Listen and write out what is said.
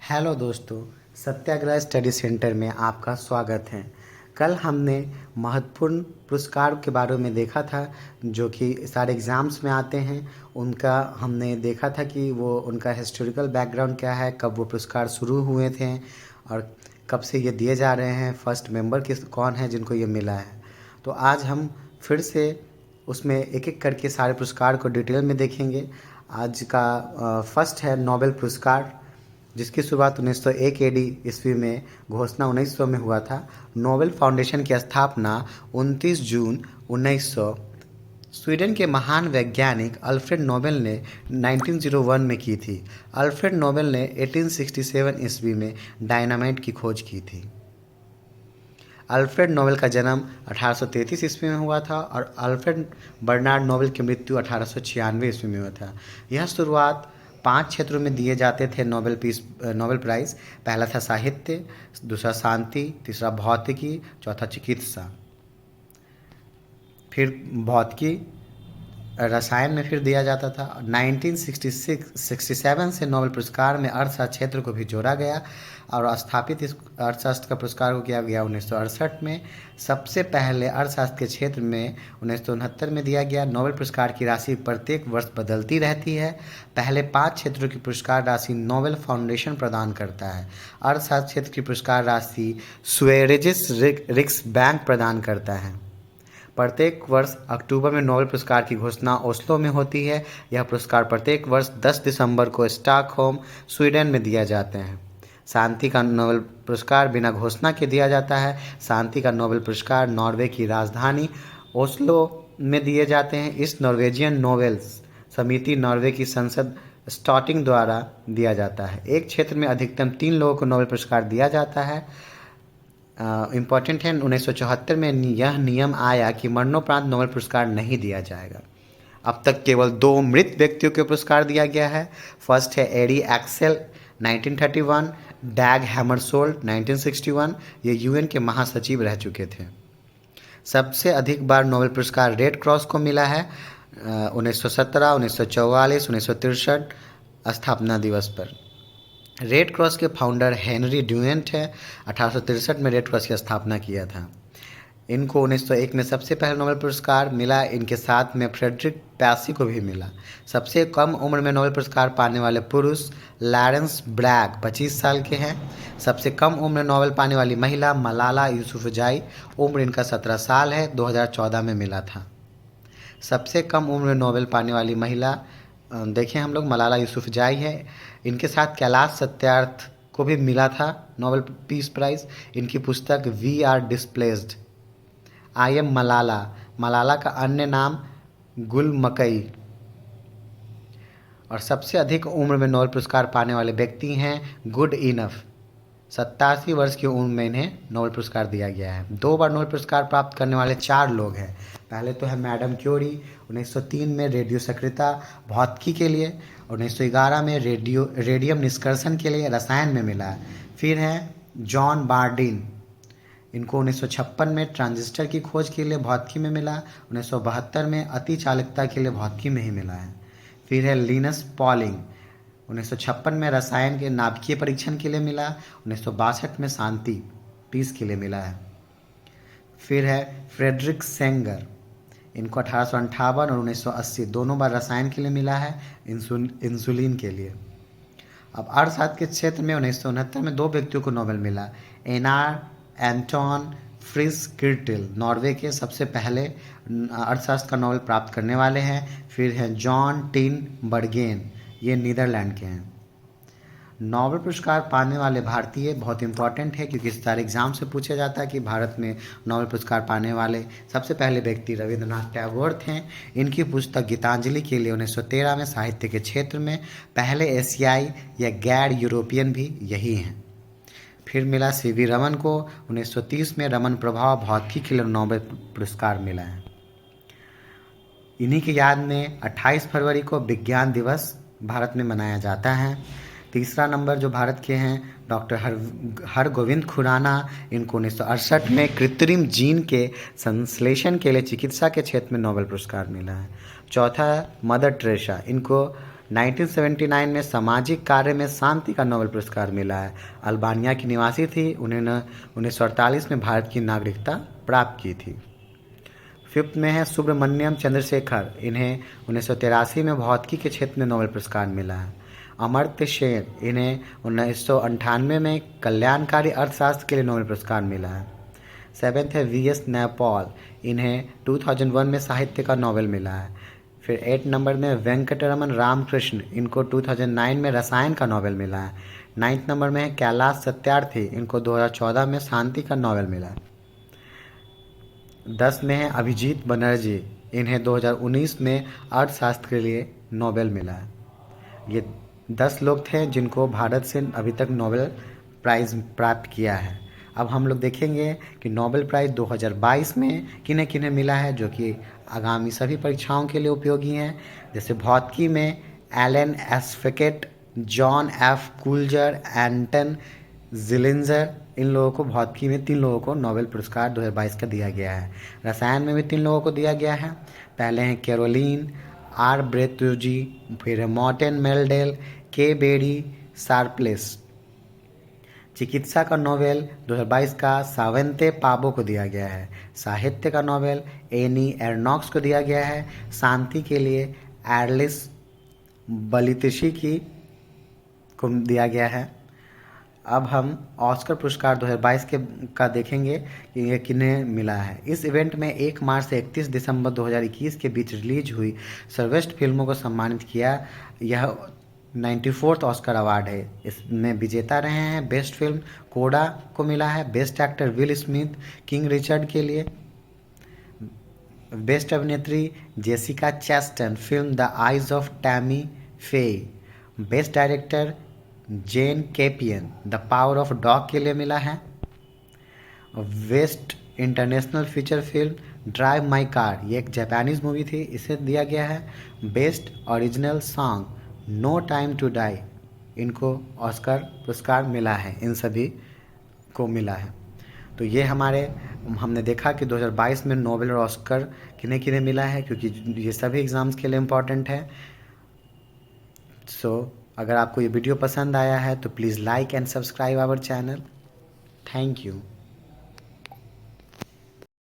Hello दोस्तों, सत्याग्रह study centre में आपका स्वागत है। कल हमने महत्वपूर्ण पुरस्कार के बारे में देखा था जो कि सारे एग्ज़ाम्स में आते हैं। उनका हमने देखा था कि वो उनका हिस्टोरिकल बैकग्राउंड क्या है, कब वो पुरस्कार शुरू हुए थे और कब से ये दिए जा रहे हैं, फर्स्ट मेंबर कौन है जिनको ये मिला है। तो आज हम फिर से उसमें एक एक करके सारे पुरस्कार को डिटेल में देखेंगे। आज का फर्स्ट है नोबेल पुरस्कार, जिसकी शुरुआत 1901 एडी ईस्वी में घोषणा 1900 में हुआ था। नोबेल फाउंडेशन की स्थापना 29 जून 1900 स्वीडन के महान वैज्ञानिक अल्फ्रेड नोबेल ने 1901 में की थी। अल्फ्रेड नोबेल ने 1867 ईस्वी में डायनामाइट की खोज की थी। अल्फ्रेड नोबेल का जन्म 1833 ईस्वी में हुआ था और अल्फ्रेड बर्नार्ड नोबेल की मृत्यु 1896 ईस्वी में हुआ था। यह शुरुआत 5 क्षेत्रों में दिए जाते थे नोबेल प्राइज़। पहला था साहित्य, दूसरा शांति, तीसरा भौतिकी, चौथा चिकित्सा, फिर भौतिकी, रसायन में फिर दिया जाता था। 1967 से नोबेल पुरस्कार में अर्थशास्त्र क्षेत्र को भी जोड़ा गया और स्थापित इस अर्थशास्त्र का पुरस्कार को किया गया 1968 में। सबसे पहले अर्थशास्त्र के क्षेत्र में 1969 में दिया गया। नोबेल पुरस्कार की राशि प्रत्येक वर्ष बदलती रहती है। पहले 5 क्षेत्रों की पुरस्कार राशि नोबेल फाउंडेशन प्रदान करता है। अर्थशास्त्र क्षेत्र की पुरस्कार राशि स्वेरिजिस रिक्सबैंक प्रदान करता है। प्रत्येक वर्ष अक्टूबर में नोबेल पुरस्कार की घोषणा ओस्लो में होती है। यह पुरस्कार प्रत्येक वर्ष 10 दिसंबर को स्टॉकहोम, स्वीडन में दिया जाते हैं। शांति का नोबेल पुरस्कार बिना घोषणा के दिया जाता है। शांति का नोबेल पुरस्कार नॉर्वे की राजधानी ओस्लो में दिए जाते हैं। इस नॉर्वेजियन नोबेल समिति नॉर्वे की संसद स्टॉटिंग द्वारा दिया जाता है। एक क्षेत्र में अधिकतम 3 लोगों को नोबेल पुरस्कार दिया जाता है। इम्पॉर्टेंट है, 1974 में यह नियम आया कि मरणोपरांत नोबेल पुरस्कार नहीं दिया जाएगा। अब तक केवल 2 मृत व्यक्तियों को पुरस्कार दिया गया है। फर्स्ट है एडी एक्सेल 1931, डैग हैमरशोल्ड 1961। ये यूएन के महासचिव रह चुके थे। सबसे अधिक बार नोबेल पुरस्कार रेड क्रॉस को मिला है 1917, 1944, 1963 स्थापना दिवस पर। रेड क्रॉस के फाउंडर हेनरी ड्यूएंट है। 1863 में रेड क्रॉस की स्थापना किया था। इनको 1901 में सबसे पहले नोबेल पुरस्कार मिला। इनके साथ में फ्रेडरिक पैसी को भी मिला। सबसे कम उम्र में नोबेल पुरस्कार पाने वाले पुरुष लॉरेंस ब्रैग 25 साल के हैं। सबसे कम उम्र में नोबेल पाने वाली महिला मलाला यूसुफजई, उम्र इनका 17 साल है, 2014 में मिला था। सबसे कम उम्र में नोबेल पाने वाली महिला देखें हम लोग मलाला यूसुफजई है। इनके साथ कैलाश सत्यार्थ को भी मिला था नोबेल पीस प्राइज़। इनकी पुस्तक we are displaced, I am Malala, Malala का अन्य नाम गुल मकई। और सबसे अधिक उम्र में नोबेल पुरस्कार पाने वाले व्यक्ति हैं गुड इनफ। 87 वर्ष की उम्र में इन्हें नोबेल पुरस्कार दिया गया है। 2 बार नोबेल पुरस्कार प्राप्त करने वाले 4 लोग हैं। पहले तो है मैडम क्यूरी, 1903 में रेडियो सक्रियता भौतिकी के लिए, 1911 में रेडियम निष्कर्षण के लिए रसायन में मिला है। फिर है जॉन बार्डिन, इनको 1956 में ट्रांजिस्टर की खोज के लिए भौतिकी में मिला। 1972 में अति चालकता के लिए भौतिकी में ही मिला है। फिर है लिनस पॉलिंग, 1956 में रसायन के नाभिकीय परीक्षण के लिए मिला। 1962 में शांति पीस के लिए मिला है। फिर है फ्रेडरिक सेंगर, इनको 1858 और 1980 दोनों बार रसायन के लिए मिला है, इंसुलिन के लिए। अब अर्थशास्त्र के क्षेत्र में 1969 में 2 व्यक्तियों को नोबेल मिला। एनार एंटोन फ्रिस किर्टिल नॉर्वे के सबसे पहले अर्थशास्त्र का नोबेल प्राप्त करने वाले हैं। फिर हैं जॉन टिन बर्गेन, ये नीदरलैंड के हैं। नोबेल पुरस्कार पाने वाले भारतीय बहुत इंपॉर्टेंट है क्योंकि सारे एग्जाम से पूछा जाता है कि भारत में नोबेल पुरस्कार पाने वाले सबसे पहले व्यक्ति रविंद्रनाथ टैगोर थे। इनकी पुस्तक गीतांजलि के लिए 1913 में साहित्य के क्षेत्र में पहले एशियाई या गैर यूरोपियन भी यही हैं। फिर मिला सीवी रमन को 1930 में रमन प्रभाव भौतिकी के लिए नोबेल पुरस्कार मिला है। इन्हीं की याद में 28 फरवरी को विज्ञान दिवस भारत में मनाया जाता है। तीसरा नंबर जो भारत के हैं डॉक्टर हरगोविंद खुराना, इनको 1968 में कृत्रिम जीन के संश्लेषण के लिए चिकित्सा के क्षेत्र में नोबेल पुरस्कार मिला है। चौथा मदर टेरेसा, इनको 1979 में सामाजिक कार्य में शांति का नोबेल पुरस्कार मिला है। अल्बानिया की निवासी थी, उन्होंने 1948 में भारत की नागरिकता प्राप्त की थी। फिफ्थ में है सुब्रमण्यम चंद्रशेखर, इन्हें 1983 में भौतिकी के क्षेत्र में नोबेल पुरस्कार मिला है। अमर्त्य सेन, इन्हें 1998 में कल्याणकारी अर्थशास्त्र के लिए नोबेल पुरस्कार मिला है। सेवेंथ है वी.एस. नैयपॉल, इन्हें 2001 में साहित्य का नोबेल मिला है। फिर 8 नंबर में वेंकटरमन रामकृष्ण, इनको 2009 में रसायन का नोबेल मिला है। 9th नंबर में है कैलाश सत्यार्थी, इनको 2014 में शांति का नोबेल मिला है। 10 में है अभिजीत बनर्जी, इन्हें 2019 में अर्थशास्त्र के लिए नोबेल मिला है। ये 10 लोग थे जिनको भारत से अभी तक नोबेल प्राइज़ प्राप्त किया है। अब हम लोग देखेंगे कि नोबेल प्राइज़ 2022 में किन्हें किन्हें मिला है, जो कि आगामी सभी परीक्षाओं के लिए उपयोगी हैं। जैसे भौतिकी में एलन एस्फेकेट, जॉन एफ कूल्जर, एंटन जिलिंजर, इन लोगों को भौतिकी में 3 लोगों को नोबेल पुरस्कार 2022 का दिया गया है। रसायन में भी 3 लोगों को दिया गया है। पहले हैं कैरोलीन आर ब्रेथुजी, फिर है मॉर्टेन मेल्डेल, के बेरी शार्पलेस। चिकित्सा का नोबेल 2022 का सावंते पाबो को दिया गया है। साहित्य का नोबेल एनी एर्नॉक्स को दिया गया है। शांति के लिए एर्लिस बलितिशी को दिया गया है। अब हम ऑस्कर पुरस्कार 2022 का देखेंगे कि ये किन्हें मिला है। इस इवेंट में 1 मार्च से 31 दिसंबर 2021 के बीच रिलीज हुई सर्वश्रेष्ठ फिल्मों को सम्मानित किया। यह 94th ऑस्कर अवार्ड है। इसमें विजेता रहे हैं बेस्ट फिल्म कोडा को मिला है, best actor Will Smith King Richard के लिए, बेस्ट अभिनेत्री Jessica Chastain film the eyes of Tammy Faye, best director Jane Campion the power of dog के लिए मिला है। Best international feature film drive my car, ये एक जापानीज मूवी थी, इसे दिया गया है। Best original song no time to die, इनको ऑस्कर पुरस्कार मिला है, इन सभी को मिला है। तो ये हमने देखा कि 2022 में नोबेल और ऑस्कर किन्हें किन्हें मिला है, क्योंकि ये सभी एग्ज़ाम्स के लिए इम्पॉर्टेंट है। अगर आपको ये वीडियो पसंद आया है तो please like and subscribe our channel. Thank you.